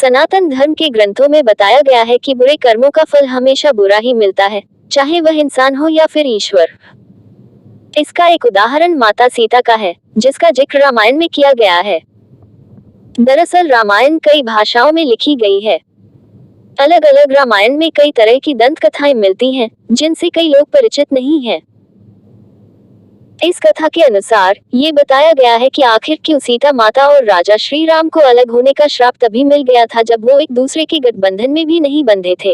सनातन धर्म के ग्रंथों में बताया गया है कि बुरे कर्मों का फल हमेशा बुरा ही मिलता है, चाहे वह इंसान हो या फिर ईश्वर। इसका एक उदाहरण माता सीता का है, जिसका जिक्र रामायण में किया गया है। दरअसल रामायण कई भाषाओं में लिखी गई है। अलग अलग रामायण में कई तरह की दंत कथाएं मिलती हैं, जिनसे कई लोग परिचित नहीं हैं। इस कथा के अनुसार ये बताया गया है कि आखिर क्यों सीता माता और राजा श्री राम को अलग होने का श्राप तभी मिल गया था जब वो एक दूसरे के गठबंधन में भी नहीं बंधे थे।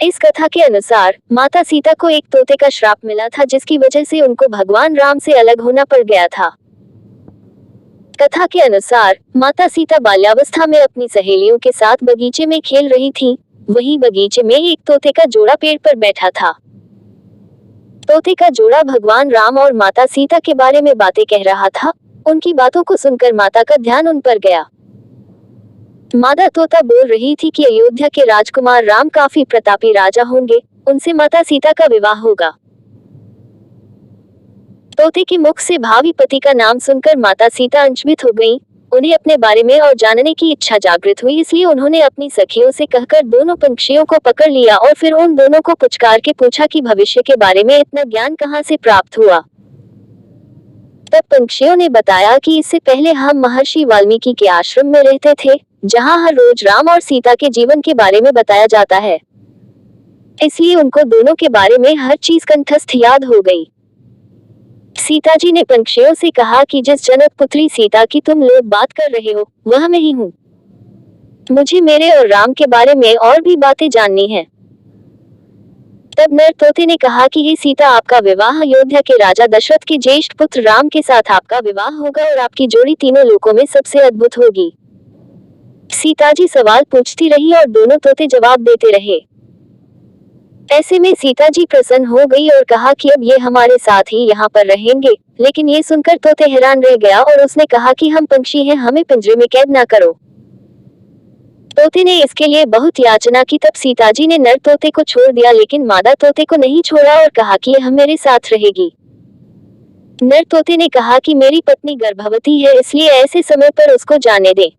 इस कथा के अनुसार माता सीता को एक तोते का श्राप मिला था, जिसकी वजह से उनको भगवान राम से अलग होना पड़ गया था। कथा के अनुसार माता सीता बाल्यावस्था में अपनी सहेलियों के साथ बगीचे में खेल रही थी। वहीं बगीचे में एक तोते का जोड़ा पेड़ पर बैठा था। तोते का जोड़ा भगवान राम और माता सीता के बारे में बातें कह रहा था। उनकी बातों को सुनकर माता का ध्यान उन पर गया। मादा तोता बोल रही थी कि अयोध्या के राजकुमार राम काफी प्रतापी राजा होंगे, उनसे माता सीता का विवाह होगा। तोते के मुख से भावी पति का नाम सुनकर माता सीता अचंभित हो गईं। उन्हें अपने बारे में और जानने की इच्छा जागृत हुई, इसलिए उन्होंने अपनी सखियों से कहकर दोनों पंछियों को पकड़ लिया और फिर उन दोनों को पुचकार के पूछा कि भविष्य के बारे में इतना ज्ञान कहाँ से प्राप्त हुआ। तब पंछियों ने बताया कि इससे पहले हम महर्षि वाल्मीकि के आश्रम में रहते थे, जहाँ हर रोज राम और सीता के जीवन के बारे में बताया जाता है। इसलिए उनको दोनों के बारे में हर चीज कंठस्थ याद हो गई। सीता जी ने पंछियों से कहा कि जिस जनक पुत्री सीता की तुम लोग बात कर रहे हो, वह मैं ही हूँ। मुझे मेरे और राम के बारे में और भी बातें जाननी है। तब नर तोते ने कहा कि हे सीता, आपका विवाह अयोध्या के राजा दशरथ के ज्येष्ठ पुत्र राम के साथ आपका विवाह होगा और आपकी जोड़ी तीनों लोकों में सबसे अद्भुत होगी। सीता जी सवाल पूछती रही और दोनों तोते जवाब देते रहे। ऐसे में सीता जी प्रसन्न हो गई और कहा कि अब ये हमारे साथ ही यहाँ पर रहेंगे। लेकिन ये सुनकर तोते हैरान रह गया और उसने कहा कि हम पंछी हैं, हमें पिंजरे में कैद ना करो। तोते ने इसके लिए बहुत याचना की। तब सीता जी ने नर तोते को छोड़ दिया, लेकिन मादा तोते को नहीं छोड़ा और कहा कि यह मेरे साथ रहेगी। नर तोते ने कहा कि मेरी पत्नी गर्भवती है, इसलिए ऐसे समय पर उसको जाने दे।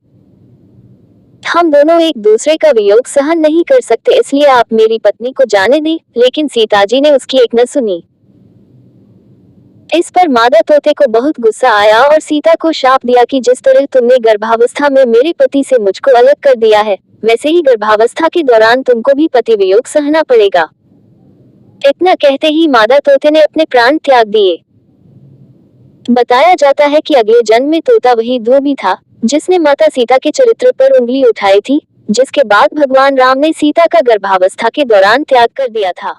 हम दोनों एक दूसरे का वियोग सहन नहीं कर सकते, इसलिए आप मेरी पत्नी को जाने दें। लेकिन सीता जी ने उसकी एक न सुनी। इस पर मादा तोते को बहुत गुस्सा आया और सीता को शाप दिया कि जिस तरह तुमने गर्भावस्था में मेरे पति से मुझको अलग कर दिया है, वैसे ही गर्भावस्था के दौरान तुमको भी पति वियोग सहना पड़ेगा। इतना कहते ही मादा तोते ने अपने प्राण त्याग दिए। बताया जाता है कि अगले जन्म में तोता वही धोबी था जिसने माता सीता के चरित्र पर उंगली उठाई थी, जिसके बाद भगवान राम ने सीता का गर्भावस्था के दौरान त्याग कर दिया था।